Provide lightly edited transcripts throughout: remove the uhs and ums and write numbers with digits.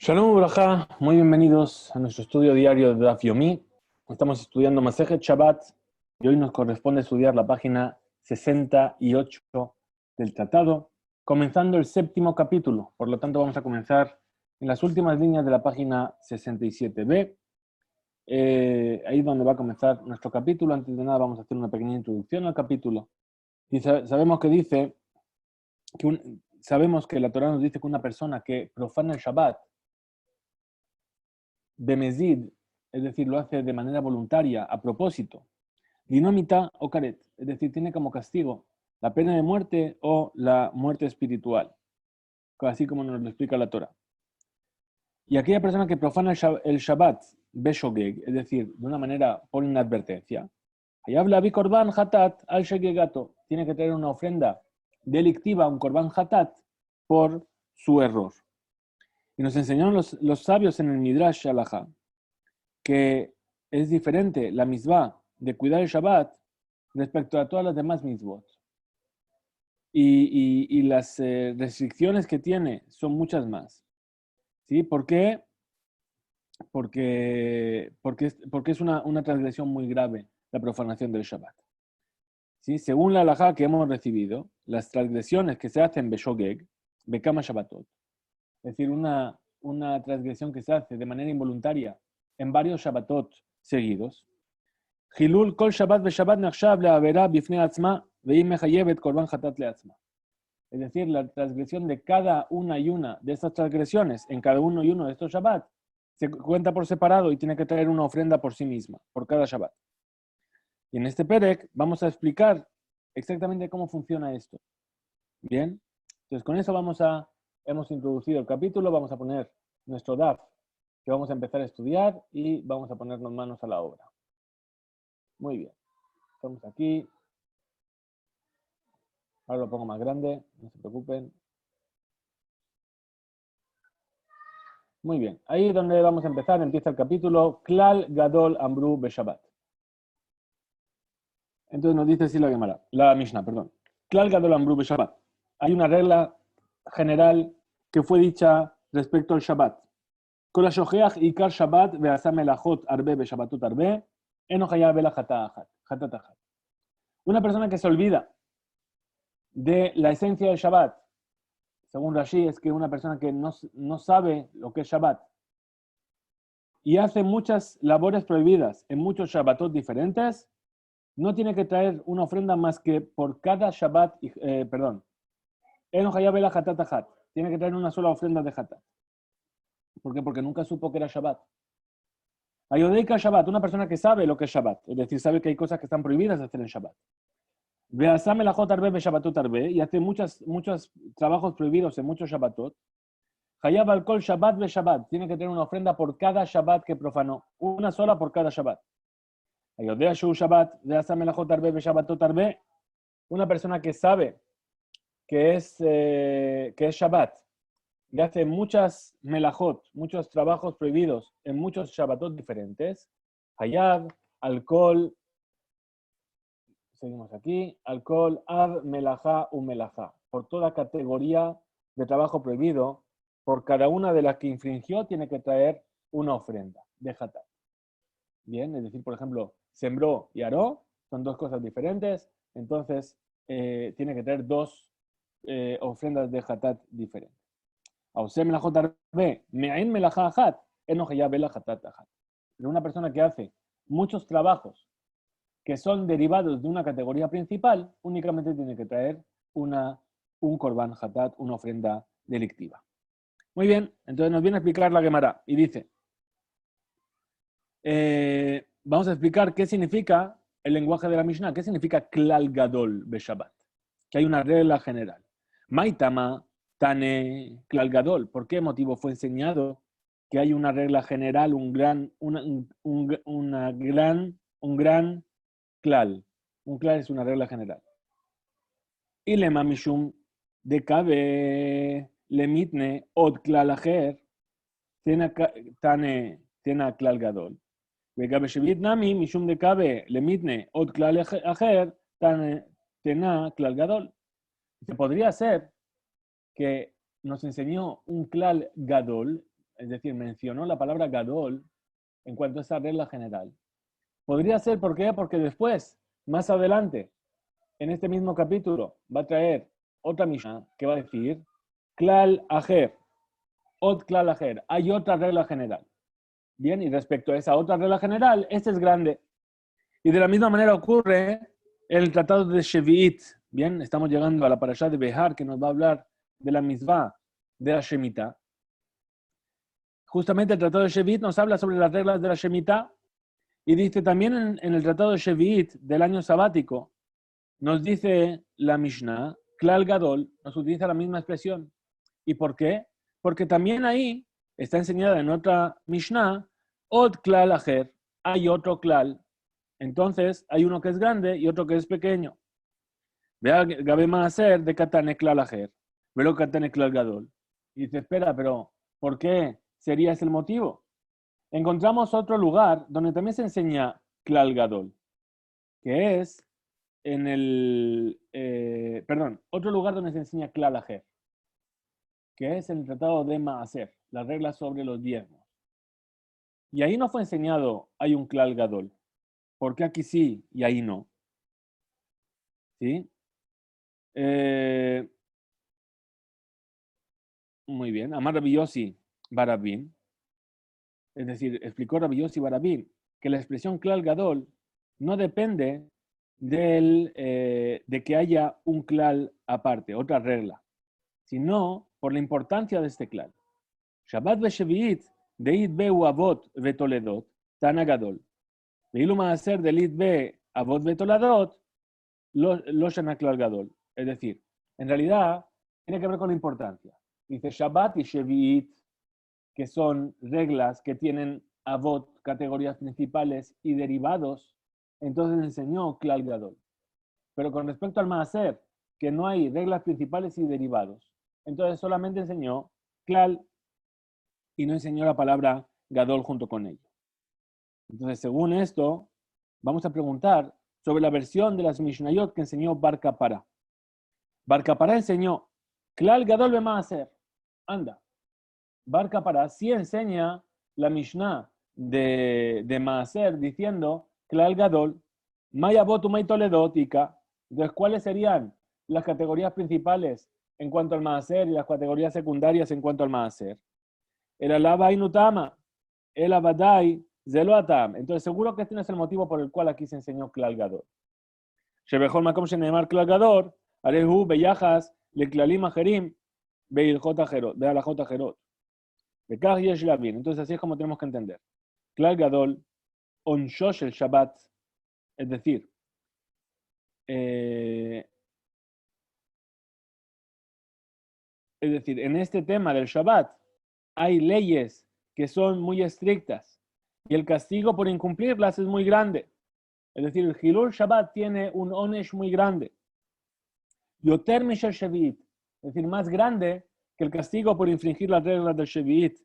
Shalom Uraja, muy bienvenidos a nuestro estudio diario de Daf Yomi. Estamos estudiando Masejet Shabbat y hoy nos corresponde estudiar la página 68 del tratado, comenzando el séptimo capítulo. Por lo tanto, vamos a comenzar en las últimas líneas de la página 67b. Ahí es donde va a comenzar nuestro capítulo. Antes de nada, vamos a hacer una pequeña introducción al capítulo. Y sabemos que la Torah nos dice que una persona que profana el Shabbat de Mezid, es decir, lo hace de manera voluntaria, a propósito, dinamita o caret, es decir, tiene como castigo la pena de muerte o la muerte espiritual, así como nos lo explica la Torah. Y aquella persona que profana el Shabbat, beshogeg, es decir, de una manera por inadvertencia, habla bi korban hatat al shegegato, tiene que traer una ofrenda delictiva, un korban hatat, por su error. Y nos enseñaron los sabios en el Midrash Halajá que es diferente la misvá de cuidar el Shabbat respecto a todas las demás misvot. Y las restricciones que tiene son muchas más. ¿Sí? ¿Por qué? Porque es una transgresión muy grave la profanación del Shabbat. ¿Sí? Según la halajá que hemos recibido, las transgresiones que se hacen beshogeg, bekama Shabbatot, es decir, una transgresión que se hace de manera involuntaria en varios Shabbatot seguidos, Hilul kol Shabbat ve-Shabbat nechshav le'avera bifnei atzma ve'im mechayevet korban hatat le'atzma. Es decir, la transgresión de cada una y una de estas transgresiones en cada uno y uno de estos Shabbat se cuenta por separado y tiene que traer una ofrenda por sí misma, por cada Shabbat. Y en este Perek vamos a explicar exactamente cómo funciona esto. Bien, entonces con eso hemos introducido el capítulo, vamos a poner nuestro DAF que vamos a empezar a estudiar y vamos a ponernos manos a la obra. Muy bien, estamos aquí. Ahora lo pongo más grande, no se preocupen. Muy bien, ahí es donde vamos a empezar, empieza el capítulo Klal Gadol Amru Beshabbat. Entonces nos dice así la Mishnah, perdón. Klal Gadol Amru Beshabbat. Hay una regla general que fue dicha respecto al Shabbat. Kol hashocheach ikar Shabbat ve'asa melachot arbe beshabbatot arbe eno chayav ela chatat achat. Una persona que se olvida de la esencia del Shabbat, según Rashi, es que una persona que no sabe lo que es Shabbat y hace muchas labores prohibidas en muchos Shabbatot diferentes, no tiene que traer una ofrenda más que por cada Shabbat, Eno hayab ela hatat achat. Tiene que traer una sola ofrenda de hatat. ¿Por qué? Porque nunca supo que era Shabbat. Ayodeika Shabbat, una persona que sabe lo que es Shabbat, es decir, sabe que hay cosas que están prohibidas de hacer en Shabbat. Ve'asa melachot arbe beshabbatot arbe, y hace muchos trabajos prohibidos en muchos Shabbatot. Hayab al kol Shabbat ve Shabbat. Tiene que tener una ofrenda por cada Shabbat que profanó. Una sola por cada Shabbat. Ayodea shu Shabbat, ve'asa melachot arbe beshabbatot arbe. Una persona que sabe que es Shabbat y hace muchas melajot, muchos trabajos prohibidos en muchos Shabbatot diferentes. Hayab, alcohol, seguimos aquí, alcohol, ab, melajá, u melajá. Por toda categoría de trabajo prohibido, por cada una de las que infringió, tiene que traer una ofrenda de hatat. Bien, es decir, por ejemplo, sembró y aró, son dos cosas diferentes, entonces tiene que traer dos ofrendas de hatat diferentes. Pero una persona que hace muchos trabajos que son derivados de una categoría principal, únicamente tiene que traer un korban hatat, una ofrenda delictiva. Muy bien, entonces nos viene a explicar la Gemara y dice, vamos a explicar qué significa el lenguaje de la Mishnah, qué significa klal gadol beshabbat, que hay una regla general. Maitama tane klal gadol, ¿por qué motivo fue enseñado que hay una regla general, un gran klal? Un klal es una regla general. Y lema mishum de kabe lemitne od klal acher tane klal gadol. וגם בשביעית נמי, משום דקאבה למיתנה עוד כלל אחר, תנה כלל גדול. Se podría ser que nos enseñó un klal gadol es decir, mencionó la palabra gadol en cuanto a esa regla general. Podría ser, ¿por qué? Porque después, más adelante, en este mismo capítulo, va a traer otra Mishnah que va a decir, klal ajer, ot klal ajer, hay otra regla general. Bien, y respecto a esa otra regla general, este es grande. Y de la misma manera ocurre en el tratado de Shevi'it. Bien, estamos llegando a la parashá de Behar, que nos va a hablar de la misvá de la Shemitah. Justamente el tratado de Shevi'it nos habla sobre las reglas de la Shemitah y dice también en el tratado de Shevi'it del año sabático, nos dice la Mishnah, Klal Gadol, nos utiliza la misma expresión. ¿Y por qué? Porque también ahí está enseñada en otra Mishnah, Od Klal Ajer, hay otro Klal. Entonces, hay uno que es grande y otro que es pequeño. Vea Gabe Maaser de Katane Klal Ajer, velo Katane Klal Gadol. Y dice, espera, pero ¿por qué sería ese el motivo? Encontramos otro lugar donde también se enseña Klal Gadol, que es en el, otro lugar donde se enseña Klal Ajer, que es en el tratado de Maaser, las reglas sobre los diezmos. Y ahí no fue enseñado, hay un Klal Gadol. ¿Por qué aquí sí y ahí no? ¿Sí? Muy bien. Amar Rabbi Yossi Barabín, es decir, explicó Rabbi Yossi Barabín que la expresión Klal Gadol no depende de que haya un Klal aparte, otra regla, sino por la importancia de este Klal. Shabbat ve'Shevi'it de'id be'u avot ve'toledot tana gadol. Ve'ilu ma'aser de'id be'avot ve'toledot lo shana Klal Gadol. Es decir, en realidad tiene que ver con la importancia. Dice Shabbat y Shevi'it, que son reglas que tienen avot, categorías principales y derivados, entonces enseñó Klal Gadol. Pero con respecto al Maaser, que no hay reglas principales y derivados, entonces solamente enseñó Klal y no enseñó la palabra Gadol junto con ello. Entonces, según esto, vamos a preguntar sobre la versión de las Mishnayot que enseñó Bar Kapara. Bar Kapara enseñó Klal Gadol be Maaser. Anda. Bar Kapara sí enseña la Mishnah de Maaser diciendo Klal Gadol, Maya Botu May Toledotica. Entonces, ¿cuáles serían las categorías principales en cuanto al Maaser y las categorías secundarias en cuanto al Maaser? El Alaba Inutama, el Abadai, Zeloatam. Entonces, seguro que este no es el motivo por el cual aquí se enseñó Klal Gadol. Shebechol Makom Shenemar Klal Gadol, Arehu Beyachas, Leklalim Ajerim, Beilchot Ajerot, Bealachot Ajerot. Entonces, así es como tenemos que entender. Klal Gadol, Onshosh el Shabbat, es decir, en este tema del Shabbat hay leyes que son muy estrictas y el castigo por incumplirlas es muy grande. Es decir, el Hilul Shabbat tiene un onesh muy grande. Yoter Mishel Shevi'it, es decir, más grande que el castigo por infringir las reglas del Shevi'it.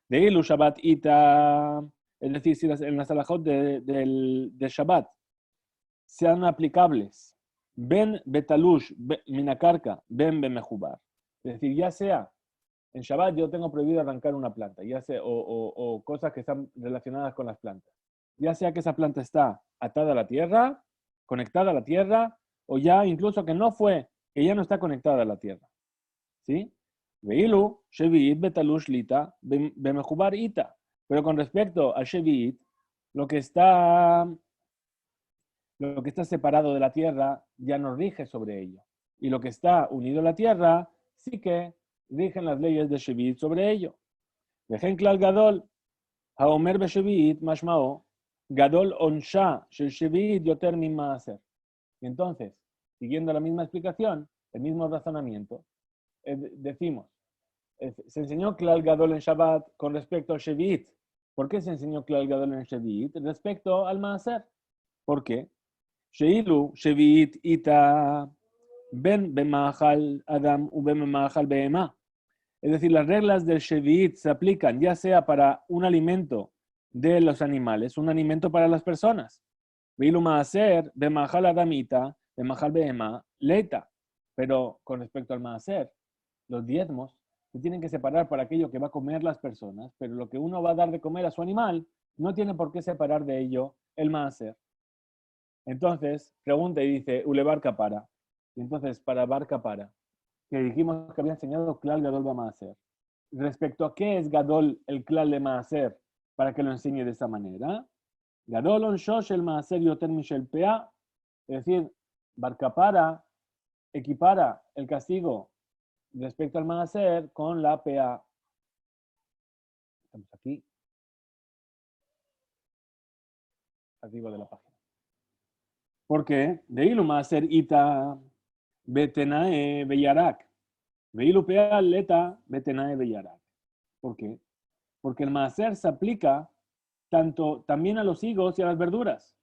De Ilu Shabbat Ita, es decir, si en las alajot de Shabbat sean aplicables, ben betalush minakarka, ben bemejubar. Es decir, ya sea en Shabbat yo tengo prohibido arrancar una planta, ya sea, o cosas que están relacionadas con las plantas. Ya sea que esa planta está atada a la tierra, conectada a la tierra, o ya incluso que ya no está conectada a la tierra. ¿Sí? Veilu, Shevi'it, betalush lita, bemejubar ita. Pero con respecto al Shevi'it, lo que está separado de la tierra ya no rige sobre ello. Y lo que está unido a la tierra sí que rigen las leyes de Shevi'it sobre ello. Vejen klal gadol, haomer be Shevi'it mashmao, gadol onsha shel Shevi'it yoter min maaser. Y entonces, siguiendo la misma explicación, el mismo razonamiento, decimos, se enseñó Klal Gadol en Shabbat con respecto al Shevi'it. ¿Por qué se enseñó Klal Gadol en Shevi'it respecto al Maaser? ¿Por qué? Sheilu Shevi'it ita ben bemahal adam u ben bemahal behema. Es decir, las reglas del Shevi'it se aplican ya sea para un alimento de los animales, un alimento para las personas. Veilu Maaser bemahal adamita, bemahal behema, leita. Pero con respecto al Maaser, los diezmos se tienen que separar para aquello que va a comer las personas, pero lo que uno va a dar de comer a su animal no tiene por qué separar de ello el maaser. Entonces, pregunta y dice, Ulebar Kapara. Y entonces, para Bar Kapara, que dijimos que había enseñado Klal Gadol va Maaser. Respecto a qué es Gadol el Klal de Maaser, para que lo enseñe de esa manera. Gadol on Shosh el Maaser Yoter Mishel Pea. Es decir, Bar Kapara equipara el castigo respecto al Maaser con la PA. Estamos aquí, arriba de la página. ¿Por qué? De Ilu Maaser Ita Betenae Beyarak. Veilu PA Leta Betenae Beyarak. ¿Por qué? Porque el Maaser se aplica también a los higos y a las verduras.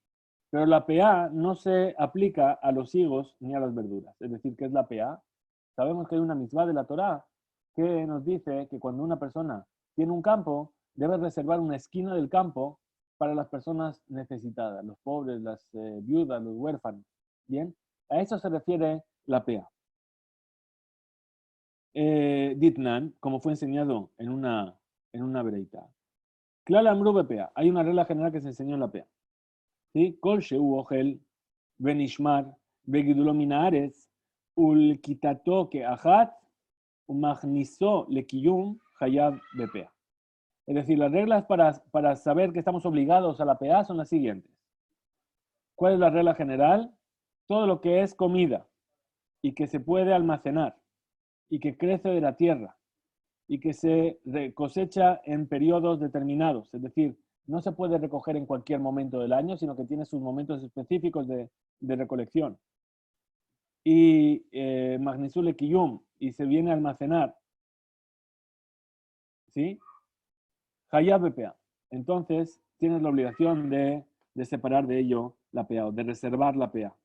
Pero la PA no se aplica a los higos ni a las verduras. Es decir, ¿qué es la PA? Sabemos que hay una mitzvah de la Torá que nos dice que cuando una persona tiene un campo, debe reservar una esquina del campo para las personas necesitadas, los pobres, las viudas, los huérfanos. Bien, a eso se refiere la PA. Ditnan, como fue enseñado en una breita. Klal Amru BPA. Hay una regla general que se enseñó en la PA. ¿Sí? Kol sheu ochel benishmar begidulo minares ul kitato keachat umachniso lekiyum hayab BPA. Es decir, las reglas para saber que estamos obligados a la PA son las siguientes. ¿Cuál es la regla general? Todo lo que es comida y que se puede almacenar y que crece de la tierra y que se cosecha en periodos determinados. Es decir, no se puede recoger en cualquier momento del año, sino que tiene sus momentos específicos de recolección. Y Magnisul Kiyum, y se viene a almacenar. ¿Sí? Hayab BPA. Entonces, tienes la obligación de separar de ello la PA, o de reservar la PA.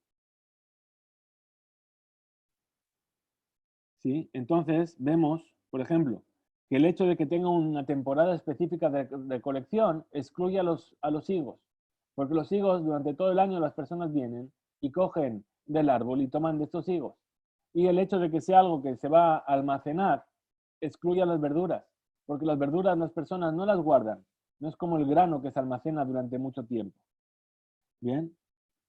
¿Sí? Entonces, vemos, por ejemplo, que el hecho de que tenga una temporada específica de colección excluye a los higos, porque los higos durante todo el año las personas vienen y cogen del árbol y toman de estos higos. Y el hecho de que sea algo que se va a almacenar excluye a las verduras, porque las verduras las personas no las guardan, no es como el grano que se almacena durante mucho tiempo. Bien,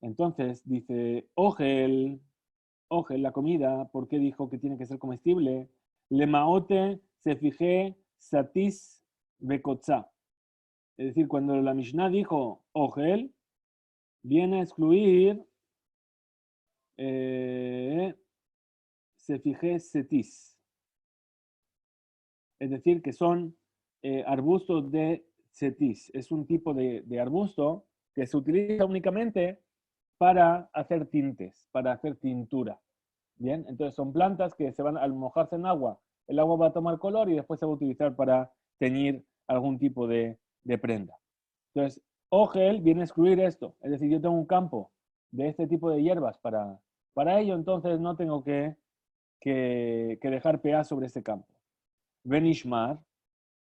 entonces dice, Ogel, la comida, ¿por qué dijo que tiene que ser comestible? Le maote se fijé satis bekotza. Es decir, cuando la Mishnah dijo ogel, viene a excluir se fijé setis. Es decir, que son arbustos de setis. Es un tipo de arbusto que se utiliza únicamente para hacer tintes, para hacer tintura. Bien, entonces son plantas que se van al mojarse en agua, el agua va a tomar color y después se va a utilizar para teñir algún tipo de prenda. Entonces, Ogel viene a excluir esto, es decir, yo tengo un campo de este tipo de hierbas para ello, entonces no tengo que dejar PA sobre ese campo. Benishmar,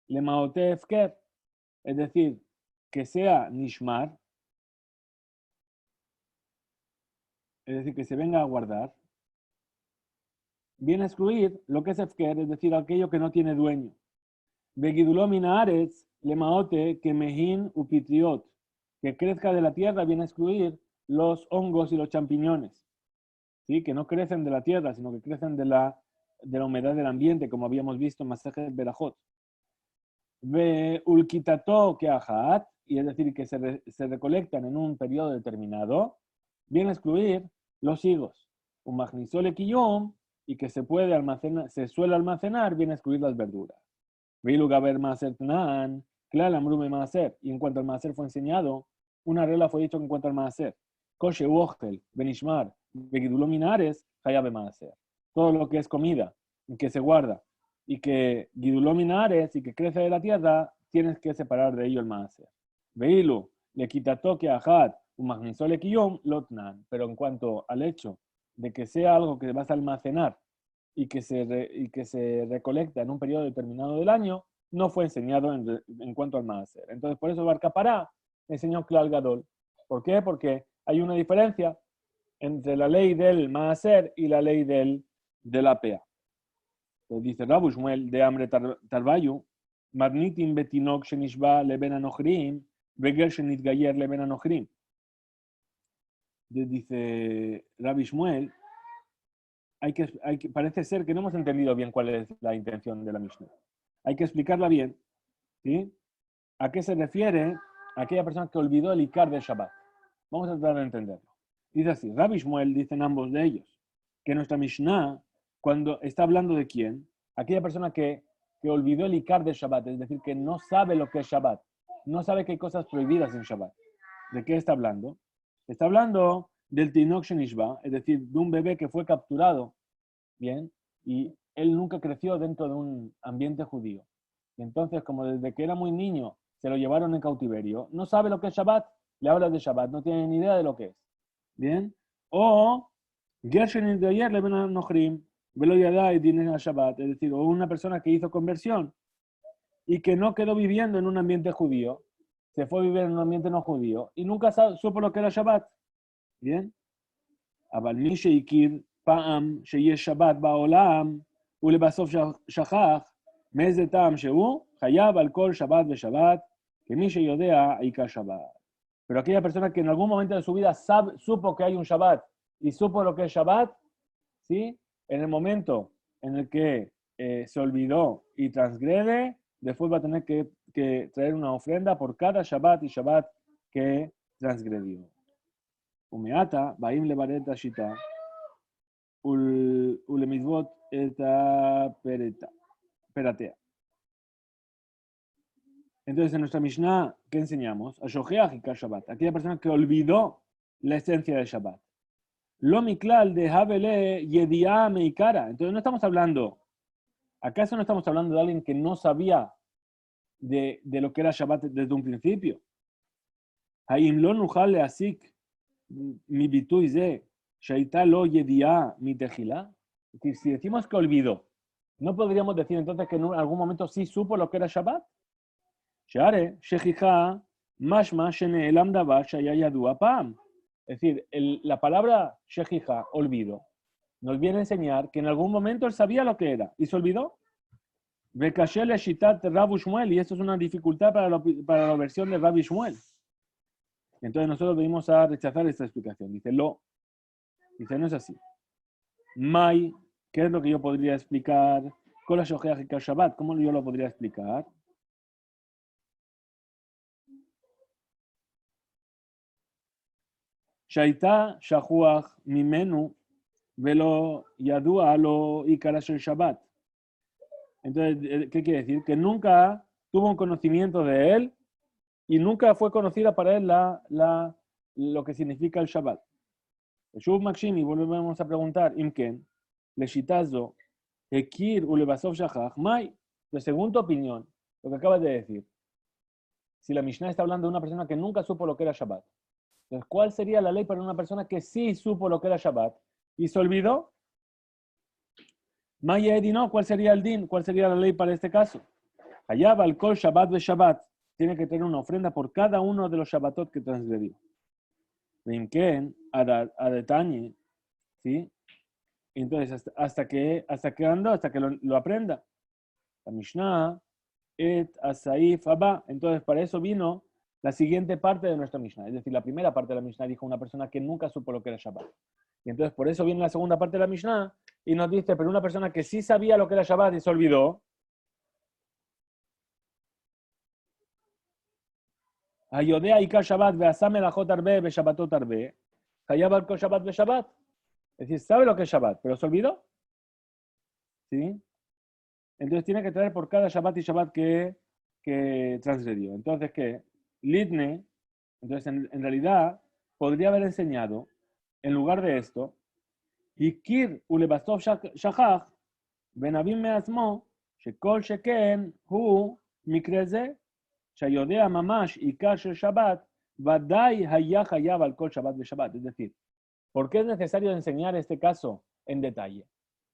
le maote efker, es decir, que sea nishmar, es decir, que se venga a guardar, viene a excluir lo que es efker, es decir, aquello que no tiene dueño. Begiduló minares, lemaote, que mejín upitriot, que crezca de la tierra, viene a excluir los hongos y los champiñones, ¿sí? Que no crecen de la tierra, sino que crecen de la humedad del ambiente, como habíamos visto en Masejet Berajot. Ve ulquitato que ajat, y es decir, que se recolectan en un periodo determinado, viene a excluir los higos. Un magnisole quillón, y que se puede almacenar, se suele almacenar, viene a excluir las verduras. Vilu gaber maaser tnan, claro, amrume maaser. Y en cuanto al maaser fue enseñado, una regla fue dicho en cuanto al maaser. Koshe uogel, benishmar, begidulominares, hayabe maaser. Todo lo que es comida, que se guarda, y que gidulominares, y que crece de la tierra, tienes que separar de ello el maaser. Veilu, le quita toque a hat, un magnisole quillón, lotnan. Pero en cuanto al hecho de que sea algo que vas a almacenar, y que se recolecta en un periodo determinado del año, no fue enseñado en cuanto al maaser. Entonces, por eso Bar Kapará enseñó Klal Gadol. ¿Por qué? Porque hay una diferencia entre la ley del maaser y la ley de la PA. Entonces dice Rabu Shmuel de Amre Tarbayu, Magnitin betinok shenishba leben anochrim, veger shenitgayer leben anochrim. Dice Rabbi Shmuel, parece ser que no hemos entendido bien cuál es la intención de la Mishnah. Hay que explicarla bien, ¿sí? ¿A qué se refiere aquella persona que olvidó el Ikar del Shabbat? Vamos a tratar de entenderlo. Dice así, Rabbi Shmuel, dicen ambos de ellos, que nuestra Mishnah, cuando está hablando de quién, aquella persona que olvidó el Ikar del Shabbat, es decir, que no sabe lo que es Shabbat, no sabe que hay cosas prohibidas en Shabbat. ¿De qué está hablando? Está hablando del Tinok Shenishba, es decir, de un bebé que fue capturado, ¿bien? Y él nunca creció dentro de un ambiente judío. Y entonces, como desde que era muy niño se lo llevaron en cautiverio, no sabe lo que es Shabbat, le habla de Shabbat, no tiene ni idea de lo que es. ¿Bien? O Gershen de ayer le ven a Nochrim, velo yadai dinen a Shabbat, es decir, o una persona que hizo conversión y que no quedó viviendo en un ambiente judío, se fue a vivir en un ambiente no judío y nunca supo lo que era Shabbat. ¿Bien? אבל מי שהכיר פעם שיש שבת בעולם ולבסוף שכח מאיזה טעם שהוא, חייב על כל שבת ושבת, כמי שיודע עיקר שבת. Pero aquella persona que en algún momento de su vida supo que hay un Shabbat y supo lo que es Shabbat, ¿sí? En el momento en el que se olvidó y transgrede, después va a tener que traer una ofrenda por cada Shabbat y Shabbat que transgredió. ומעתה באים לברר את השיטה ולמצוות את הפרטיה. Entonces, en nuestra Mishnah, ¿qué enseñamos? A Shocheach y Shabbat, aquella persona que olvidó la esencia del Shabbat. Lo miklal de Havele Yediá Meikara. Entonces, no estamos hablando, ¿acaso no estamos hablando de alguien que no sabía de lo que era Shabbat desde un principio? Haim lo nuchal leasik mi bituy ze, shaita lo yediá mi tejilá. Es decir, si decimos que olvidó, ¿no podríamos decir entonces que en algún momento sí supo lo que era Shabbat? Share, shechija, mashma, shene'elam davar, shaya yadua pam. Es decir, la palabra shechija, olvido, nos viene a enseñar que en algún momento él sabía lo que era y se olvidó. Vekashel shitat Rabbi Shmuel, y esto es una dificultad para la versión de Rabbi Shmuel. Entonces nosotros venimos a rechazar esta explicación. Dice, no es así. Mai, ¿qué es lo que yo podría explicar? Con la Shocheach y Shabbat, ¿cómo yo lo podría explicar? Shaita shachuach mimenu velo yadua lo ikara shel Shabbat. Entonces, ¿qué quiere decir? Que nunca tuvo un conocimiento de él y nunca fue conocida para él lo que significa el Shabbat. Shuv Makshimi, volvemos a preguntar, Imken, le shitazo, ekir ulebasov shachach, mai, de según tu opinión, lo que acabas de decir, si la Mishnah está hablando de una persona que nunca supo lo que era Shabbat, entonces, ¿cuál sería la ley para una persona que sí supo lo que era Shabbat y se olvidó? Maya Edino, ¿cuál sería el din? ¿Cuál sería la ley para este caso? Allá va el kol Shabbat de Shabbat. Tiene que tener una ofrenda por cada uno de los Shabbatot que transgredió. Vimken, a detalle, ¿sí? Entonces, hasta que lo aprenda. La Mishnah, et asaif abba. Entonces, para eso vino la siguiente parte de nuestra Mishnah. Es decir, la primera parte de la Mishnah dijo una persona que nunca supo lo que era Shabbat. Y entonces, por eso viene la segunda parte de la Mishnah y nos dice, pero una persona que sí sabía lo que era Shabbat y se olvidó, Ayodea Ikar Shabbat, Veasame la Jotarbe, Beshabbatot Arbe, Hayab Kol Shabbat, Beshabbat. Es decir, sabe lo que es Shabbat, pero se olvidó. ¿Sí? Entonces tiene que traer por cada Shabbat y Shabbat que transgredió. Entonces, ¿qué? Litne, entonces en realidad podría haber enseñado, en lugar de esto, Ikir ulebastov shachach, benavim measmo, shekol sheken hu mikreze, shayodea mamash ikar shel Shabbat, vadai haya hayav al kol Shabbat de Shabbat. Es decir, ¿por qué es necesario enseñar este caso en detalle?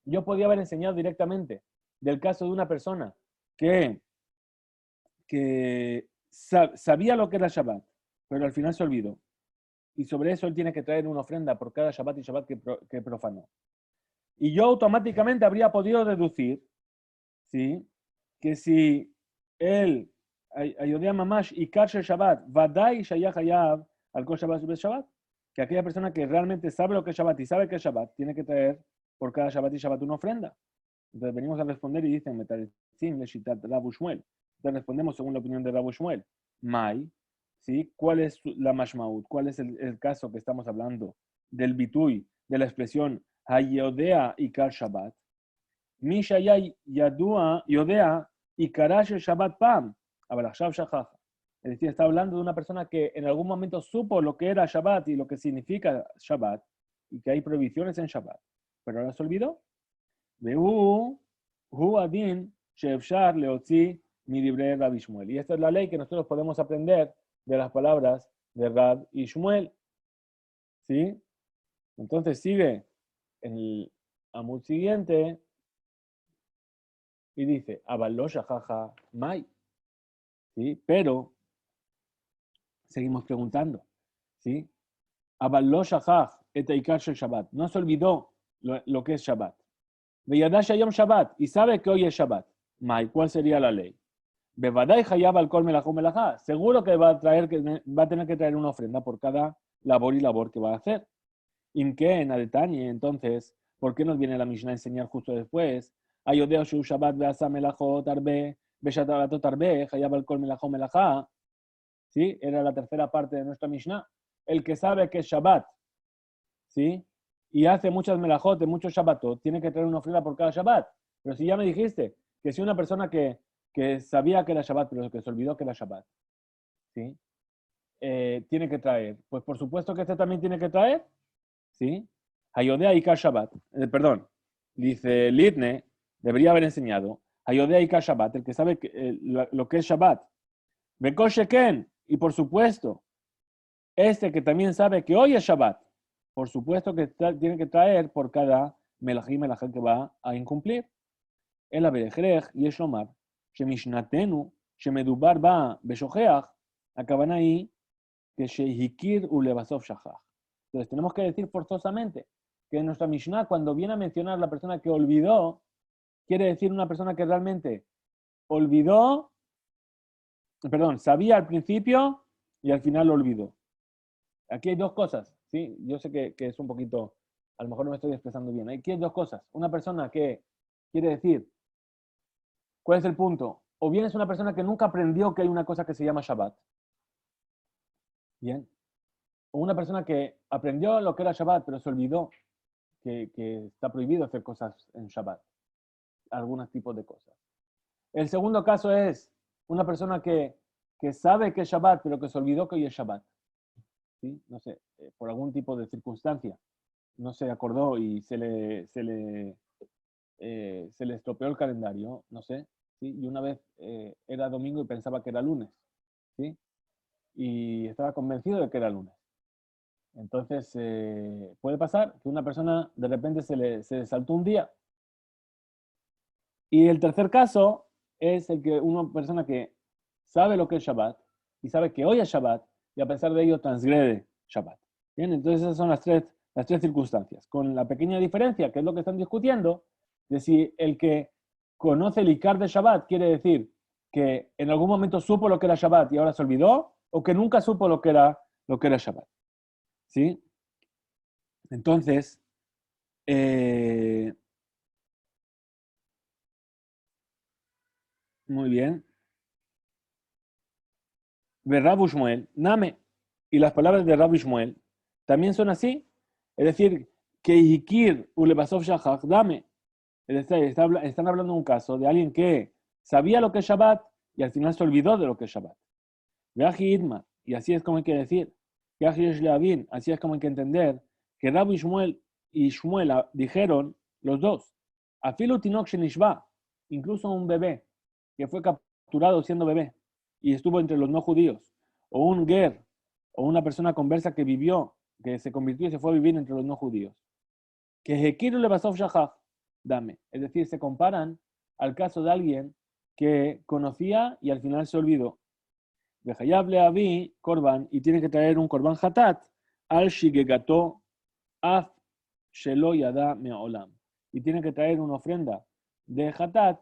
Yo podía haber enseñado directamente del caso de una persona que sabía lo que era Shabbat, pero al final se olvidó. Y sobre eso él tiene que traer una ofrenda por cada Shabbat y Shabbat que profanó. Y yo automáticamente habría podido deducir ¿sí? Que si él, ayodea mamash y karshel Shabbat, vadai shayach hayav al kol Shabbat Shabbat, que aquella persona que realmente sabe lo que es Shabbat y sabe que es Shabbat, tiene que traer por cada Shabbat y Shabbat una ofrenda. Entonces venimos a responder y dicen, Metaretzim leshitat Rabu Shmuel. Entonces respondemos según la opinión de Rabu Shmuel. Mai, ¿sí? ¿Cuál es la mashmaut? ¿Cuál es el caso que estamos hablando del bitui, de la expresión hayodea y kar Shabbat? Mi shaya yadua yodea y karash Shabbat pam. Abalachshav shachach. Es decir, está hablando de una persona que en algún momento supo lo que era Shabbat y lo que significa Shabbat y que hay prohibiciones en Shabbat, pero ahora se olvidó. והוא הדין שאפשר להוציא מדברי רב ישמעאל. Y esta es la ley que nosotros podemos aprender de las palabras de Rab y Shmuel. ¿Sí? Entonces sigue en el amud siguiente y dice, Abaló shajaja mai. ¿Sí? Pero seguimos preguntando. ¿Sí? Abaló shajaj et aikar shel Shabbat. No se olvidó lo que es Shabbat. Veyadash Yom Shabbat, y sabe que hoy es Shabbat. Mai, ¿cuál sería la ley? Bevadai hayab al kol melajó melajá. Seguro que va a tener que traer una ofrenda por cada labor y labor que va a hacer. Imke en Adetani, entonces, ¿por qué nos viene la Mishnah a enseñar justo después? Ayodeo shu Shabbat beasa melajó tarbe, beshatabato tarbe, hayab al kol melajó melajá. ¿Sí? Era la tercera parte de nuestra Mishnah. El que sabe que es Shabbat, ¿sí? Y hace muchas melajot, muchos shabbatot, tiene que traer una ofrenda por cada shabbat. Pero si ya me dijiste que si una persona que sabía que era shabbat, pero que se olvidó que era shabbat, ¿sí? Tiene que traer. Pues por supuesto que este también tiene que traer, ¿sí? Hayodea Ikar Shabbat. Perdón, dice Litne, debería haber enseñado. Hayodea Ikar Shabbat, el que sabe lo que es Shabbat. Bekol Sheken, y por supuesto, este que también sabe que hoy es Shabbat. Por supuesto que tiene que traer por cada melajim y melajá que va a incumplir. El aberej y es lomar, shemishnatenu, shemedubar ba beshojeach, acaban ahí que shehikir ulebasov shachach. Entonces tenemos que decir forzosamente que en nuestra Mishnah, cuando viene a mencionar la persona que olvidó, quiere decir una persona que realmente olvidó, perdón, sabía al principio y al final lo olvidó. Aquí hay dos cosas, ¿sí? Yo sé que es un poquito, a lo mejor no me estoy expresando bien. Aquí hay dos cosas. Una persona que quiere decir, ¿cuál es el punto? O bien es una persona que nunca aprendió que hay una cosa que se llama Shabbat. Bien. O una persona que aprendió lo que era Shabbat, pero se olvidó que está prohibido hacer cosas en Shabbat. Algunos tipos de cosas. El segundo caso es una persona que sabe que es Shabbat, pero que se olvidó que hoy es Shabbat. ¿Sí? No sé, por algún tipo de circunstancia, no se acordó y se le estropeó el calendario, no sé, ¿sí? Y una vez era domingo y pensaba que era lunes, ¿sí? Y estaba convencido de que era lunes. Entonces, puede pasar que una persona de repente se le saltó un día. Y el tercer caso es el que una persona que sabe lo que es Shabbat y sabe que hoy es Shabbat, y a pesar de ello transgrede Shabbat. Bien, entonces esas son las tres circunstancias, con la pequeña diferencia, que es lo que están discutiendo, de si el que conoce el Ikar de Shabbat quiere decir que en algún momento supo lo que era Shabbat y ahora se olvidó, o que nunca supo lo que era Shabbat. ¿Sí? Entonces, muy bien. De Rabbi Shmuel, Name, y las palabras de Rabbi Shmuel también son así. Es decir, que Hikir Ulebasov Shachach, dame. Es decir, están hablando de un caso de alguien que sabía lo que es Shabbat y al final se olvidó de lo que es Shabbat. Veaji Idma, y así es como hay que decir. Veaji Leavin, así es como hay que entender que Rabbi Shmuel y Shmuel dijeron los dos. Afilu Tinok Shenishba, incluso un bebé que fue capturado siendo bebé y estuvo entre los no judíos, o un ger, o una persona conversa que vivió, que se convirtió y se fue a vivir entre los no judíos. Que Hekiru Lebasov Shachach, dame. Es decir, se comparan al caso de alguien que conocía y al final se olvidó. Vejayab Leavi, Korban, y tiene que traer un Korban Hatat, al Shigegato, Af Shelo Yada Meolam. Y tiene que traer una ofrenda de Hatat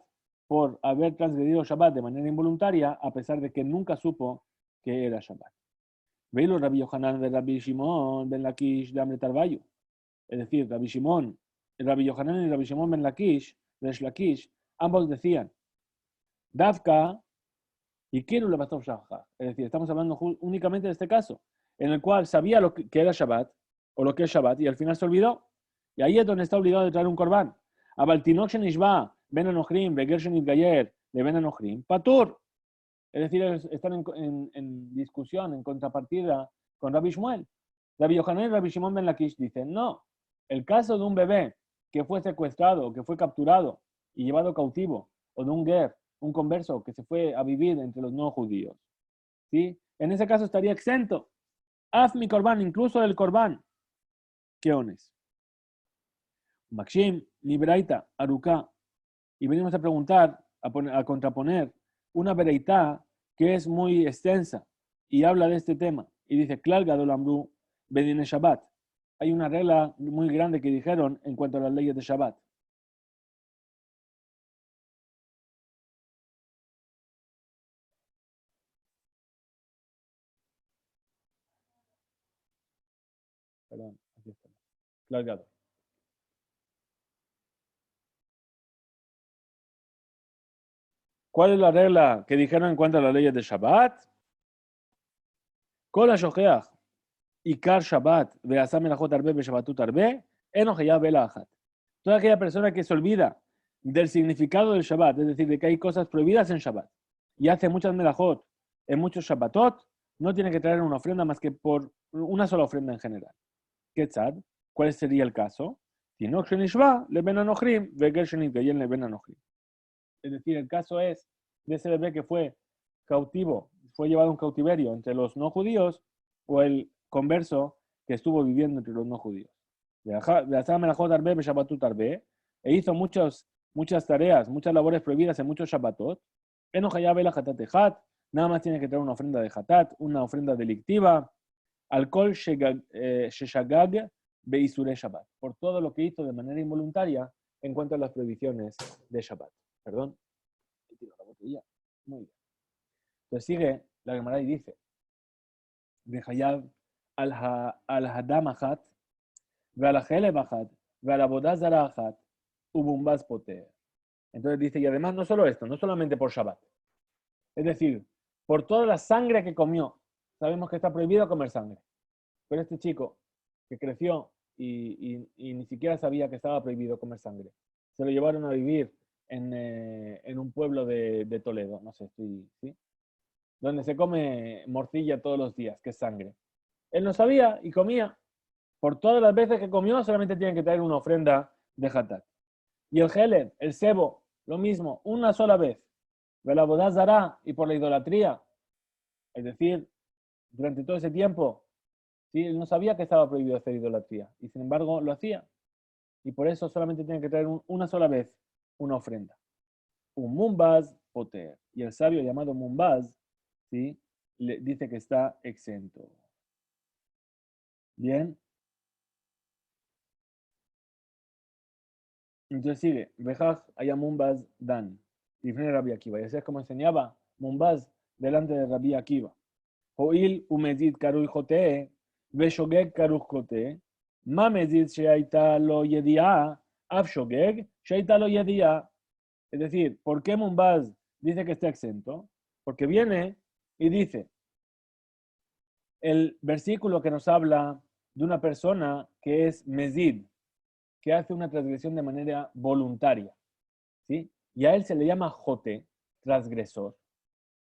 por haber transgredido Shabbat de manera involuntaria, a pesar de que nunca supo que era Shabbat. Veilo Rabbi Yohanan de Rabbi Shimon ben Lakish de Amre Tarbayu. Es decir, Rabbi Yohanan y Rabbi Shimon ben Lakish, Resh Lakish, ambos decían, Dafka y Kiru Levatov Shachar. Es decir, estamos hablando únicamente de este caso, en el cual sabía lo que era Shabbat, o lo que es Shabbat, y al final se olvidó. Y ahí es donde está obligado de traer un corbán. Abaltinok Shenishba, Ben Anochrim, Beger Shenit Gayer, de Ben Anochrim, Patur. Es decir, están en discusión, en contrapartida con Rabbi Shmuel. Rabbi Yohanan y Rabbi Shimon ben Lakish dicen, no, el caso de un bebé que fue secuestrado, que fue capturado y llevado cautivo, o de un ger, un converso que se fue a vivir entre los no judíos, ¿sí? En ese caso estaría exento. Haz mi corbán, incluso del corbán. ¿Qué ones? Maxim, Liberaita, Aruká. Y venimos a preguntar, a contraponer una vereitá que es muy extensa y habla de este tema. Y dice, Klal Gadol Amru Bedine Shabbat. Hay una regla muy grande que dijeron en cuanto a las leyes de Shabbat. Perdón, aquí está. Klal Gadol. ¿Cuál es la regla que dijeron en cuanto a las leyes de Shabbat? Kol HaShocheach Ikar Shabbat ve'asa melachot arbe ve'shabbatut arbe eno hayav vela achat. Toda aquella persona que se olvida del significado del Shabbat, es decir, de que hay cosas prohibidas en Shabbat, y hace muchas melachot en muchos Shabbatot, no tiene que traer una ofrenda más que por una sola ofrenda en general. ¿Qué tzad? ¿Cuál sería el caso? Tinok shenishba leben anochrim ve'ger shenit gayen leben anochrim. Es decir, el caso es de ese bebé que fue cautivo, fue llevado a un cautiverio entre los no judíos, o el converso que estuvo viviendo entre los no judíos. E hizo muchas tareas, muchas labores prohibidas en muchos Shabbatot. Nada más tiene que traer una ofrenda de hatat, una ofrenda delictiva, alcohol sheshagag beisure Shabbat, por todo lo que hizo de manera involuntaria en cuanto a las prohibiciones de Shabbat. Perdón. La botella. Muy bien. Entonces sigue la Gemara y dice, Vehayab al-hadam achat, ve'al-heleb achat, ve'al-abodah zara achat, ubumbaz poter. Entonces dice, y además no solo esto, no solamente por Shabbat. Es decir, por toda la sangre que comió. Sabemos que está prohibido comer sangre. Pero este chico que creció y ni siquiera sabía que estaba prohibido comer sangre, se lo llevaron a vivir en un pueblo de Toledo, no sé, ¿sí? Donde se come morcilla todos los días, que es sangre. Él no sabía y comía. Por todas las veces que comió, solamente tienen que traer una ofrenda de hatat. Y el geled, el sebo, lo mismo, una sola vez. La boda zará y por la idolatría. Es decir, durante todo ese tiempo, ¿sí? Él no sabía que estaba prohibido hacer idolatría. Y sin embargo, lo hacía. Y por eso solamente tienen que traer una sola vez una ofrenda. Un mumbaz poter. Y el sabio llamado mumbaz, ¿sí? Le dice que está exento. Bien. Entonces sigue. Vejaj haya mumbaz dan. Y viene Rabbi Akiva. Y así es como enseñaba mumbaz delante de Rabbi Akiva. Hoil umezid karuj jote, veshogeg karuj kote, ma mezid sheaita lo yedia, af shogeg sheaita lo yedia. Es decir, ¿por qué mumbaz dice que está exento? Porque viene y dice el versículo que nos habla de una persona que es mezid, que hace una transgresión de manera voluntaria, ¿sí? Y a él se le llama jote, transgresor,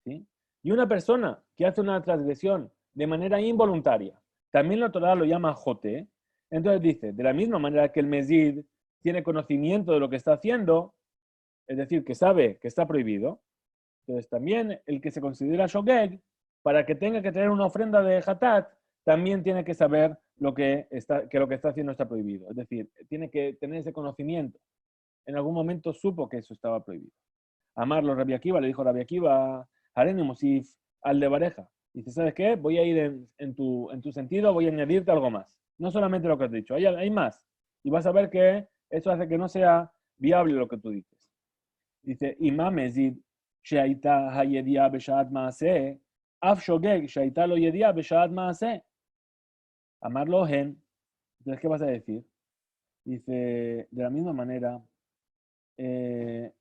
¿sí? Y una persona que hace una transgresión de manera involuntaria, también la Torah lo llama jote. Entonces dice, de la misma manera que el mezid tiene conocimiento de lo que está haciendo, es decir, que sabe que está prohibido, entonces también el que se considera shogeg, para que tenga que tener una ofrenda de hatat, también tiene que saber que lo que está haciendo está prohibido. Es decir, tiene que tener ese conocimiento. En algún momento supo que eso estaba prohibido. Amarlo Rabbi Akiva, le dijo Rabbi Akiva, Hareni Mosif al de Bareja. Dice, ¿sabes qué? Voy a ir en tu sentido, voy a añadirte algo más. No solamente lo que has dicho, hay más. Y vas a ver que eso hace que no sea viable lo que tú dices. Dice, Ima mezid, sheaita hayediah beshaat maaseh, af shogeg, sheaita lo yediah beshaat maaseh. Amarlo hen. Entonces, ¿qué vas a decir? Dice, de la misma manera, eh,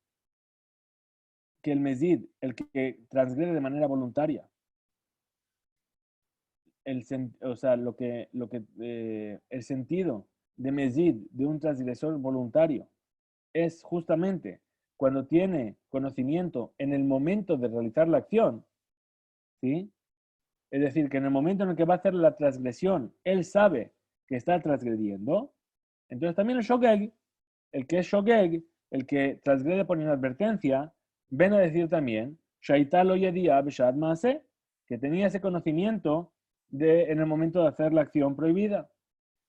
que el mezid, el que transgrede de manera voluntaria, o sea, el sentido de mezid de un transgresor voluntario es justamente cuando tiene conocimiento en el momento de realizar la acción, ¿sí? Es decir, que en el momento en el que va a hacer la transgresión, él sabe que está transgrediendo. Entonces también el shogeg, el que es shogeg, el que transgrede por inadvertencia, ven a decir también, Shaita lo yedía b'shad maaseh, que tenía ese conocimiento en el momento de hacer la acción prohibida.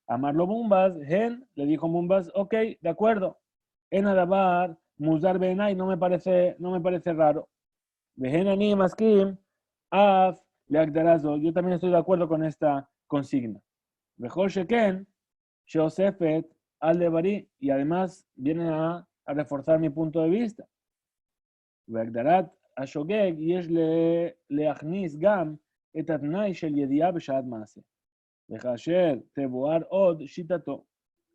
Amarlo Mumbas, le dijo Mumbas, ok, de acuerdo. En Adabar, Muzar Benay no me parece raro. Vejen ani maskim, af, le agdarazo. Yo también estoy de acuerdo con esta consigna. Mejor sheken, sheosefet, al devarí, y además viene a reforzar mi punto de vista. והגדרת השוגג יש להכניס גם את התנאי של ידיעה בשעת מעשה. וכאשר תבואר עוד שיטתו.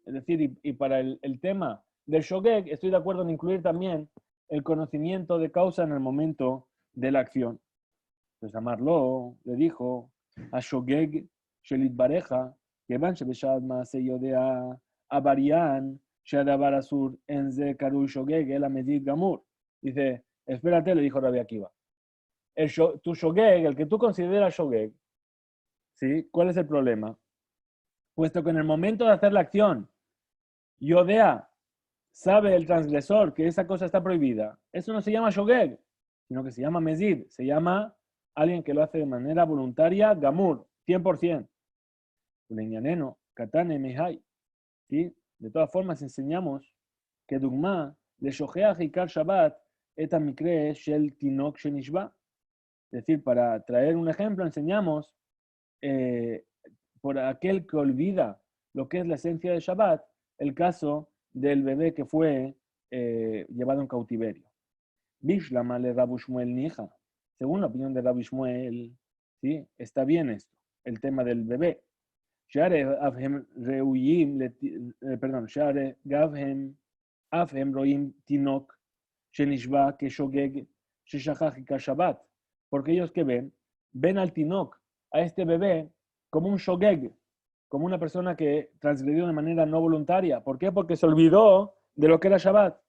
Es decir, y para el tema del shogeg, estoy de acuerdo en incluir también el conocimiento de causa en el momento de la acción. Pues Amarlo le dijo a shogeg shelit bareja, כיוון שבשעת מעשה יודע עבריין שהדבר אסור אין זה קרוי שוגג אלא מזיד גמור. Dice, espérate, le dijo Rabbi Akiva. Tu shogeg, el que tú consideras shogeg, ¿sí? ¿Cuál es el problema? Puesto que en el momento de hacer la acción, Yodea sabe el transgresor que esa cosa está prohibida, eso no se llama shogeg, sino que se llama mezid, se llama alguien que lo hace de manera voluntaria, gamur, 100%. Leñaneno, katane, mehai. ¿Sí? De todas formas, enseñamos que dugma, le shogeach ikar shabbat, et amikre shel tinok shenishba. Es decir, para traer un ejemplo, enseñamos por aquel que olvida lo que es la esencia de Shabbat, el caso del bebé que fue llevado en cautiverio. Bishlama le Rabu Shmuel Nija. Según la opinión de Rabbi Shmuel, ¿sí? Está bien esto, el tema del bebé. Share Avhem Reuyim, perdón, Share Gavhem Avhem Roim Tinok Shenishba Keshogeg Sheshachach Shabbat. Porque ellos que ven al Tinok, a este bebé, como un shogeg, como una persona que transgredió de manera no voluntaria. ¿Por qué? Porque se olvidó de lo que era Shabbat.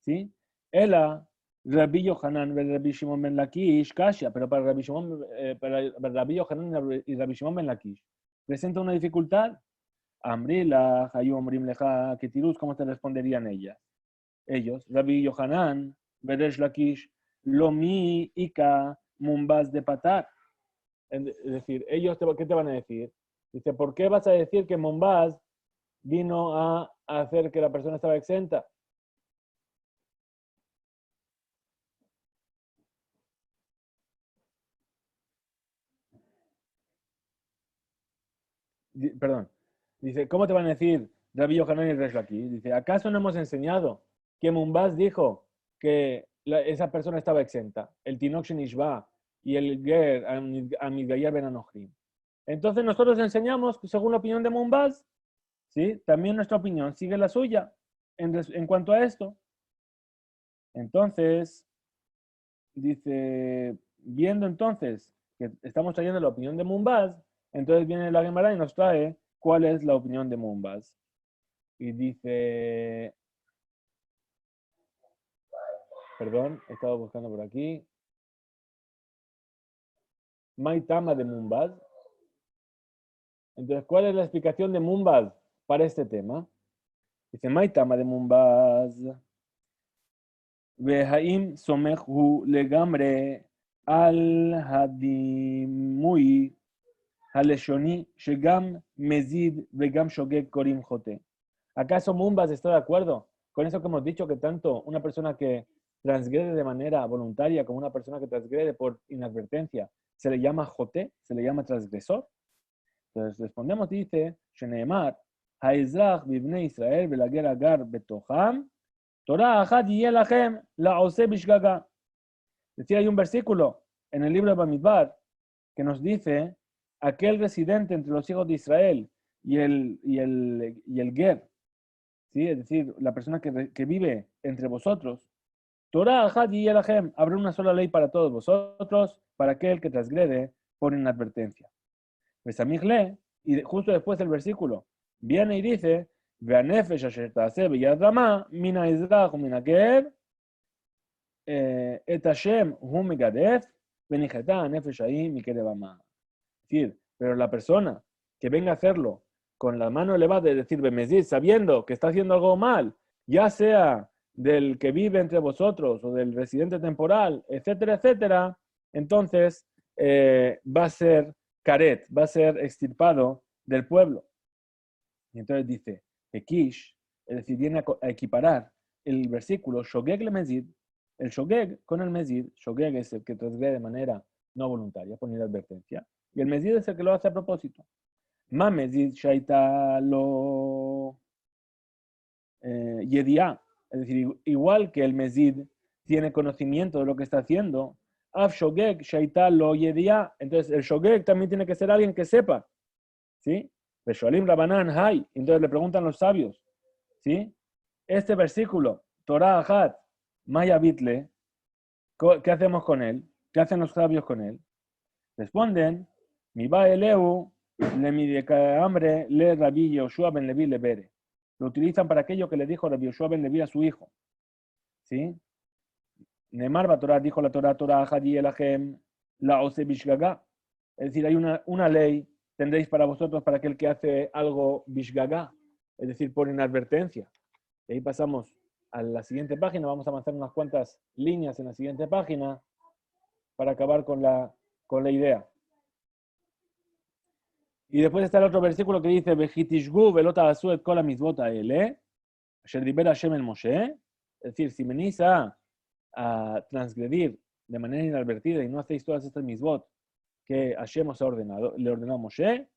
¿Sí? Ela, Rabbi Yohanan y Rabbi Shimon ben Lakish, Kasha, pero para Rabbi Yohanan y Rabbi Shimon ben Lakish presenta una dificultad. Amrila, Hayu Omrim Leja, Ketirus, ¿cómo te responderían ellos? Rabbi Yohanan, Beresh Lakish, Lomi, Ika, Mumbaz de Patar. Es decir, ellos, ¿qué te van a decir? Dice, ¿por qué vas a decir que Mumbaz vino a hacer que la persona estaba exenta? Perdón. Dice, ¿cómo te van a decir Rabbi Yohanan y Resh Lakish? Dice, ¿acaso no hemos enseñado que Mumbaz dijo que esa persona estaba exenta? El Tinok Shenishba y el Ger Amidgayar Ben Anochim. Entonces nosotros enseñamos, según la opinión de Mumbaz, ¿sí? También nuestra opinión sigue la suya en cuanto a esto. Entonces, dice, viendo entonces que estamos trayendo la opinión de Mumbaz, entonces viene la Gemara y nos trae cuál es la opinión de Mumbaz. Y dice, perdón, he estado buscando por aquí. Maitama de Mumbaz. Entonces, ¿cuál es la explicación de Mumbaz para este tema? Dice, Maitama de Mumbaz. והאם סומך הוא לגמרי על הדימוי הלשוני שגם מזיד וגם שוגג קוראים חוטא. ¿Acaso Mumbaz está de acuerdo con eso que hemos dicho, que tanto una persona que transgrede de manera voluntaria como una persona que transgrede por inadvertencia se le llama joté, se le llama transgresor? Entonces respondemos, dice, Sheneemar, האזרח בבני ישראל ולגר הגר בתוכם Torah Ahad Yelahem la Ose Bishgaga. Es decir, hay un versículo en el libro de Bamidbar que nos dice: aquel residente entre los hijos de Israel y el Ger, ¿sí? Es decir, la persona que vive entre vosotros, Torah Ahad Yelahem, habrá una sola ley para todos vosotros, para aquel que transgrede por inadvertencia. Besamichle, y justo después del versículo, viene y dice: Veanefesh asher ta'aseh b'yad rama, mina izrach mina ger, et Hashem hu megadef, venicheta nefesh ahí mikere bama. Es decir, pero la persona que venga a hacerlo con la mano elevada, es decir, bemezid, sabiendo que está haciendo algo mal, ya sea del que vive entre vosotros o del residente temporal, etcétera, etcétera, entonces va a ser caret, va a ser extirpado del pueblo. Y entonces dice, Ekish, es decir, viene a equiparar el versículo Shogeg le Mezid, el Shogeg con el Mezid. Shogeg es el que transgrede de manera no voluntaria, por inadvertencia, y el Mezid es el que lo hace a propósito. Ma Mezid Shaita lo Yedia, es decir, igual que el Mezid tiene conocimiento de lo que está haciendo, Af Shogeg Shaita lo Yedia, entonces el Shogeg también tiene que ser alguien que sepa, ¿sí? Besholim Rabanan Hay, entonces le preguntan los sabios, ¿sí? Este versículo, Torah Ahat, Maya Bitle, ¿qué hacemos con él? ¿Qué hacen los sabios con él? Responden, mi va eleu, le mi hambre, le Rabbi Yoshua ben Levi le bere. Lo utilizan para aquello que le dijo Rabbi Yoshua ben Levi a su hijo, ¿sí? Nemar va Torah, dijo la Torah, Torah Hadi Elahem, la Ose Bishgaga. Es decir, hay una ley, tendréis para vosotros para aquel que hace algo Bishgaga, es decir, por inadvertencia. Y ahí pasamos a la siguiente página, vamos a avanzar unas cuantas líneas en la siguiente página para acabar con la idea. Y después está el otro versículo que dice, Vejitishgu velota asu et kol hamizvot haele, asher diber Hashem el Moshe. Es decir, si venís a transgredir de manera inadvertida y no hacéis todas estas misvot que Hashem os ha ordenado, le ordenó a Moshe,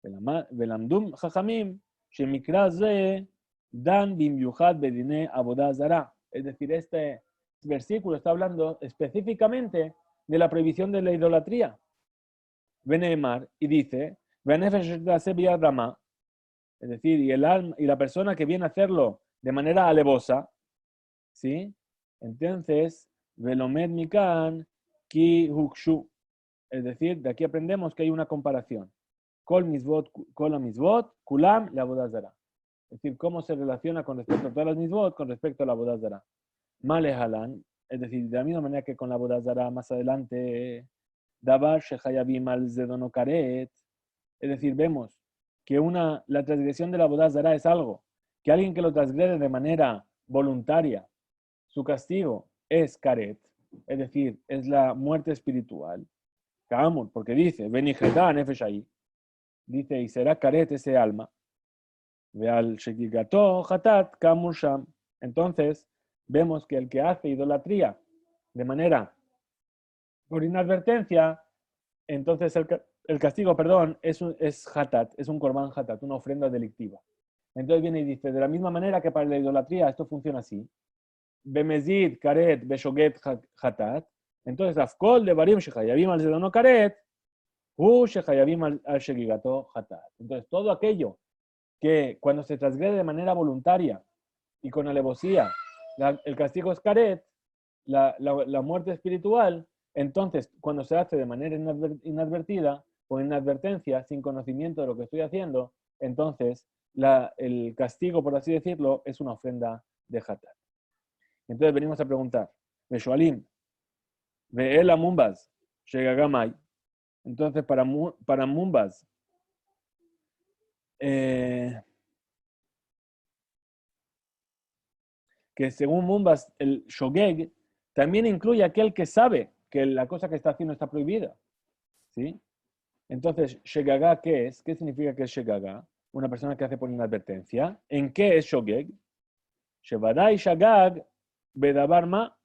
velamdum chachamim, shemikra ze dan bimyuchad bedine abodah zara. Es decir, este versículo está hablando específicamente de la prohibición de la idolatría. Beneemar, y dice, es decir, y el alma y la persona que viene a hacerlo de manera alevosa, ¿sí? Entonces, velomed mikan ki hukshu. Es decir, de aquí aprendemos que hay una comparación. Kol misvot, kol misvot, kulam la abodah zara. Es decir, cómo se relaciona con respecto a todas las misvot con respecto a la abodah zara. Male halan, es decir, de la misma manera que con la abodah zara más adelante, davar shechayavim al zedono karet. Es decir, vemos que la transgresión de la abodah zara es algo que alguien que lo transgrede de manera voluntaria, su castigo es karet, es decir, es la muerte espiritual. Kamur, porque dice, Benicheta nefesh ahí, dice, y será karet ese alma. Veal shegigato hatat kamur sham. Entonces, vemos que el que hace idolatría de manera por inadvertencia, entonces el castigo, perdón, es hatat, es un korban hatat, una ofrenda delictiva. Entonces viene y dice, de la misma manera que para la idolatría esto funciona así, Bemezid, karet, beshoget, hatat, entonces afkol de barim shechayavim al zedono karet, shechayavim al shegigato hatat. Entonces todo aquello que cuando se transgrede de manera voluntaria y con alevosía, el castigo es karet, la muerte espiritual, entonces cuando se hace de manera inadvertida o inadvertencia, sin conocimiento de lo que estoy haciendo, entonces el castigo, por así decirlo, es una ofrenda de hatat. Entonces venimos a preguntar, Beshualim, Ve'el Mumbaz, Shegagamay. Entonces para Mumbaz, que según Mumbaz, el Shogeg también incluye aquel que sabe que la cosa que está haciendo está prohibida. ¿Sí? Entonces, Shegagá, ¿qué es? ¿Qué significa que es Shegagá? Una persona que hace por inadvertencia. ¿En qué es Shogeg? Shevadai Shagag Bedabar Ma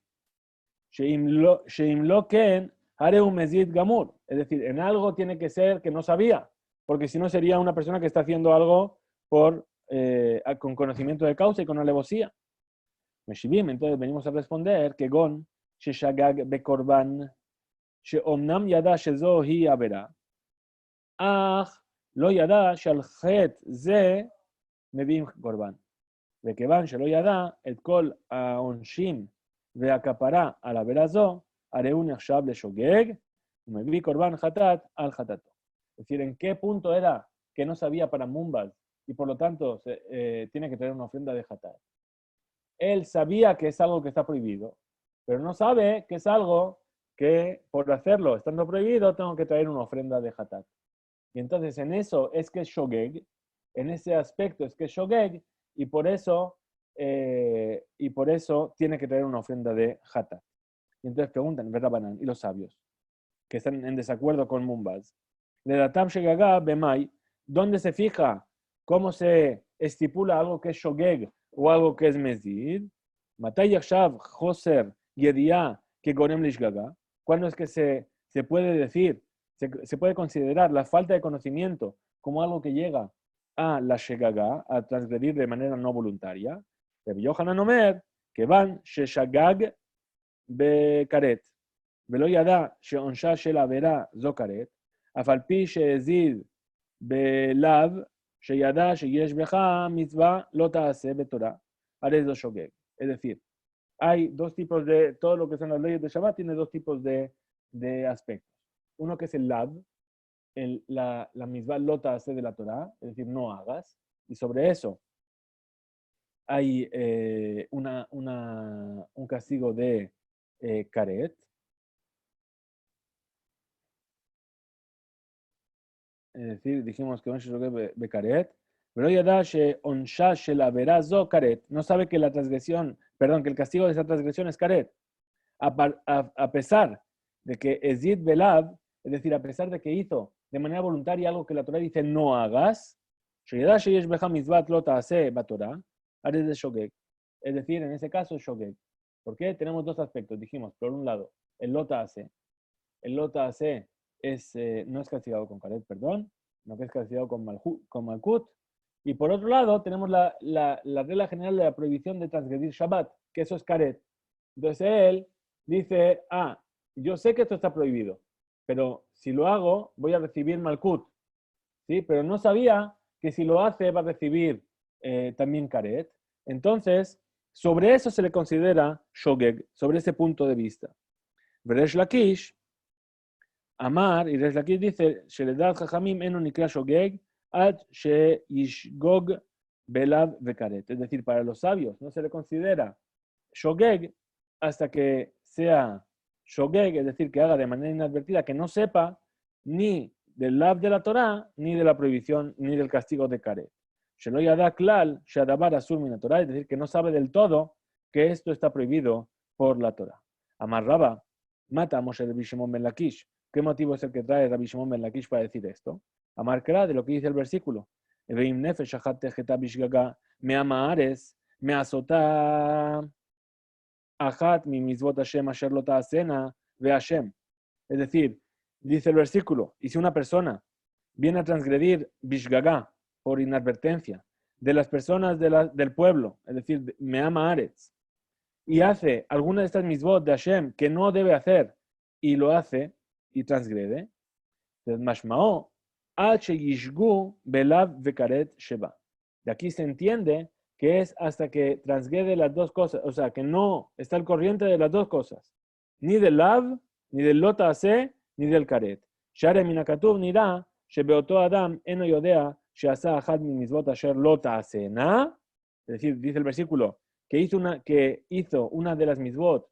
Sheim lo ken hareu mezid gamur. Es decir, en algo tiene que ser que no sabía, porque si no sería una persona que está haciendo algo con conocimiento de causa y con alevosía. Meshivim, entonces venimos a responder que Gon, Sheshagag Bekorban, Sheomnam Yada Shezo Hi Avera, Ach, Lo Yada Shal Het Ze Mevim Korban. וכיוון שלא ידע את כל העונשים והכפרה על עבירה זו, הרי הוא נחשב לשוגג ומביא קורבן חטאת על חטאתו. Es decir, ¿en qué punto era que no sabía para Mumbas y por lo tanto tiene que traer una ofrenda de hatat? Él sabía que es algo que está prohibido, pero no sabe que es algo que por hacerlo estando prohibido tengo que traer una ofrenda de hatat. Y entonces en eso es que es shogeg, en ese aspecto es que es shogeg, y por eso tiene que traer una ofrenda de hatat. Y entonces preguntan, Rabbanan, y los sabios, que están en desacuerdo con Mumbaz, le datam shegagá bemay, ¿dónde se fija cómo se estipula algo que es shogeg o algo que es mezid? Matay yakshav joser yediá que gorem lishgaga, ¿cuándo es que se puede decir, se puede considerar la falta de conocimiento como algo que llega a la shegagá, a transgredir de manera no voluntaria? Rabbi Yohanan Omer, que van sheshagag bekaret, ולא ידע שעונשה של עבירה זו כרת, אף על פי שהזיד בלאו, שידע שיש בך מצווה לא תעשה בתורה, הרי זו שוגג. Es decir, hay dos tipos de, todo lo que son las leyes de Shabbat tiene dos tipos de aspectos. Uno que es el lav, la mitzvah lo ta'aseh de la Torah, es decir, no hagas, y sobre eso hay un castigo de karet. Es decir, dijimos que bekaret, pero ya da onsha shel avera zo karet. No sabe que la transgresión, perdón, que el castigo de esa transgresión es karet. A pesar de que ezid belav, es decir, a pesar de que hizo de manera voluntaria algo que la Torah dice no hagas, sheyada sheyesh becha mitzvat lo ta'aseh batorah, ares de shogeg. Es decir, en ese caso es shogeg. ¿Por qué? Tenemos dos aspectos. Dijimos, por un lado, el lo ta'aseh. El lo ta'aseh no es castigado con karet, perdón, no que es castigado con malkut. Y por otro lado, tenemos la regla general de la prohibición de transgredir Shabbat, que eso es karet. Entonces él dice, yo sé que esto está prohibido, pero si lo hago, voy a recibir malkut. ¿Sí? Pero no sabía que si lo hace va a recibir también karet. Entonces, sobre eso se le considera shogeg, sobre ese punto de vista. Veresh Lakish, Amar, y Resh Lakish dice, Sheledat Chachamim enu nikra shogeg, ad sheyishgog belav vekaret. Es decir, para los sabios no se le considera shogeg hasta que sea shogeg, es decir, que haga de manera inadvertida, que no sepa ni del lav de la Torah, ni de la prohibición, ni del castigo de karet. Shelo yada klal sheadabar asur min Torah, es decir, que no sabe del todo que esto está prohibido por la Torah. Amar Rabba, mata a Moshe Rabbi Shimon ben Lakish. ¿Qué motivo es el que trae Rabbi Shimon ben Lakish para decir esto? Amar Kra, de lo que dice el versículo. Veim nefesh achat techeta bishgaga me'ama ares me'asota achat mi mitzvot Hashem asher lo ta'asena ve Hashem. Es decir, dice el versículo, y si una persona viene a transgredir bishgaga por inadvertencia de las personas del pueblo, es decir, me'ama ares, y hace alguna de estas mitzvot de Hashem que no debe hacer y lo hace y transgrede, mashmao yishgu belav vekaret sheba. De aquí se entiende que es hasta que transgrede las dos cosas, o sea, que no está al corriente de las dos cosas, ni del lav, ni del lo ta'aseh, ni del karet. Share minakatuv nira shebeoto adam eno yodea sheasa achad mi mitzvot asher lo ta'asena. Es decir, dice el versículo, que hizo una de las mitzvot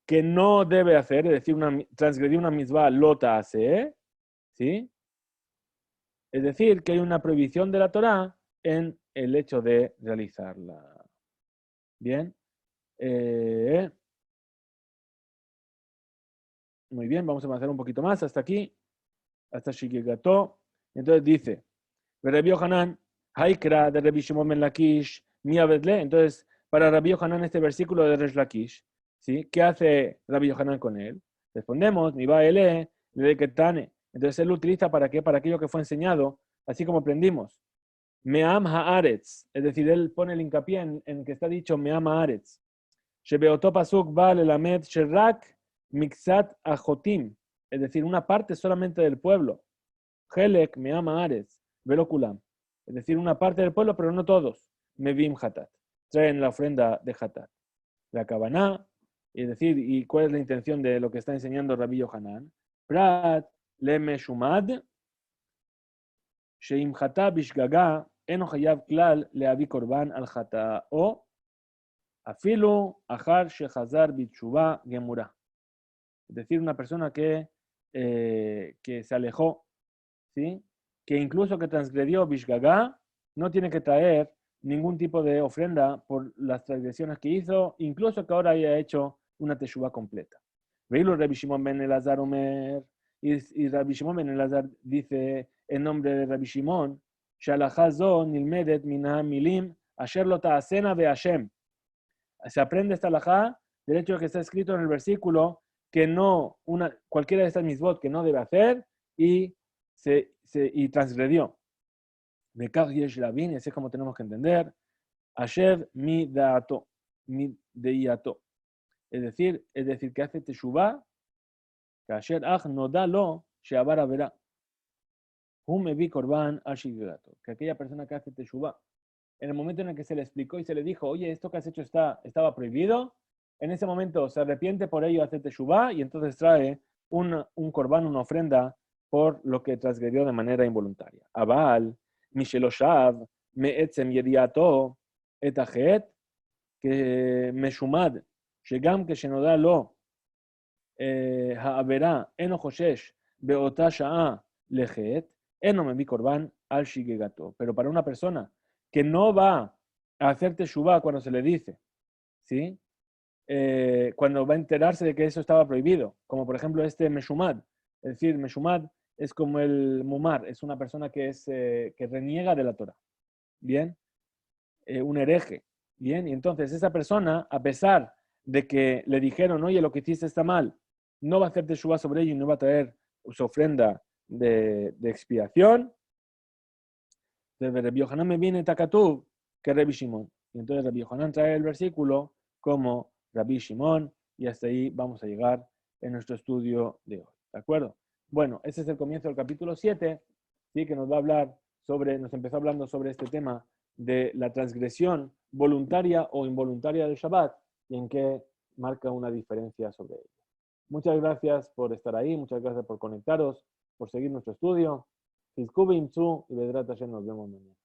que no debe hacer, es decir, transgredir una mitzvah lo ta'aseh, ¿sí? Es decir, que hay una prohibición de la Torah en el hecho de realizarla. Bien. Muy bien, vamos a avanzar un poquito más hasta aquí, hasta Shigegato. Entonces dice, Rabbi Yohanan, Haikra de Rabbi Shimon ben Lakish, Mia Bedle. Entonces, para Rabbi Yohanan este versículo de Resh Lakish, ¿sí? ¿Qué hace Rabbi Yohanan con él? Respondemos, mi va ele, le ketane. Entonces él lo utiliza para qué? Para aquello que fue enseñado, así como aprendimos. Me'am haaretz, es decir, él pone el hincapié en que está dicho Me'am haaretz. Shebeoto pasuk va lelamed sherak mixat ajotim, es decir, una parte solamente del pueblo. Helek Me'am haaretz, velo kulam, es decir, una parte del pueblo, pero no todos. Mevim hatat, traen la ofrenda de hatat. La kabaná, es decir, ¿y cuál es la intención de lo que está enseñando Rabbi Yohanan? Prat le meshumad sheim hatá bishgaga eno hayav klal leavi korban al hatá o afilu achar shechazar bitshuva gemura. Es decir, una persona que se alejó, ¿sí? Que incluso que transgredió bishgaga no tiene que traer ningún tipo de ofrenda por las transgresiones que hizo, incluso que ahora haya hecho una teshuva completa. Veilo Rabbi Shimon ben Elazar Omer, y Rabbi Shimon ben Elazar dice en nombre de Rabbi Shimon, Shalachá zo nilmedet minah milim asher lo ta'asena ve'ashem. Se aprende esta halajá del hecho de que está escrito en el versículo que no, cualquiera de estas misbot que no debe hacer y transgredió. Bekach yesh lavin, ese es como tenemos que entender. Asher mi daato, mi deiato. Es decir, que hace teshuvah, que asher ach no da lo, sheabar verá. Me vi korban ashigato. Que aquella persona que hace teshuvah, en el momento en el que se le explicó y se le dijo, oye, esto que has hecho estaba prohibido, en ese momento se arrepiente por ello, hace teshuvah y entonces trae un korban, una ofrenda, por lo que transgredió de manera involuntaria. Abal, Misheloshav, Me'etzem Yediato, Etajet, que Meshumad, Shegam que Shenoda lo, Ha'avera, Eno Hoshesh, Beota Sha'a, Lejet, Eno me vi korban al Shigegato. Pero para una persona que no va a hacer teshuvah cuando se le dice, ¿sí? Cuando va a enterarse de que eso estaba prohibido, como por ejemplo este Meshumad, es decir, Meshumad es como el Mumar, es una persona que reniega de la Torah, ¿bien? Un hereje, ¿bien? Y entonces esa persona, a pesar de que le dijeron, oye, lo que hiciste está mal, no va a hacer teshuvah sobre ello y no va a traer su ofrenda de expiación. Entonces, Rabbi Yohanan me viene Takatub que Rabbi Shimon. Y entonces Rabbi Yohanan trae el versículo como Rabbi Shimon, y hasta ahí vamos a llegar en nuestro estudio de hoy. ¿De acuerdo? Bueno, ese es el comienzo del capítulo 7, ¿sí? Que nos va a hablar nos empezó hablando sobre este tema de la transgresión voluntaria o involuntaria del Shabbat y en qué marca una diferencia sobre ello. Muchas gracias por estar ahí, muchas gracias por conectaros, por seguir nuestro estudio. Fizku Bimtzu y Vedrat Hashem, nos vemos mañana.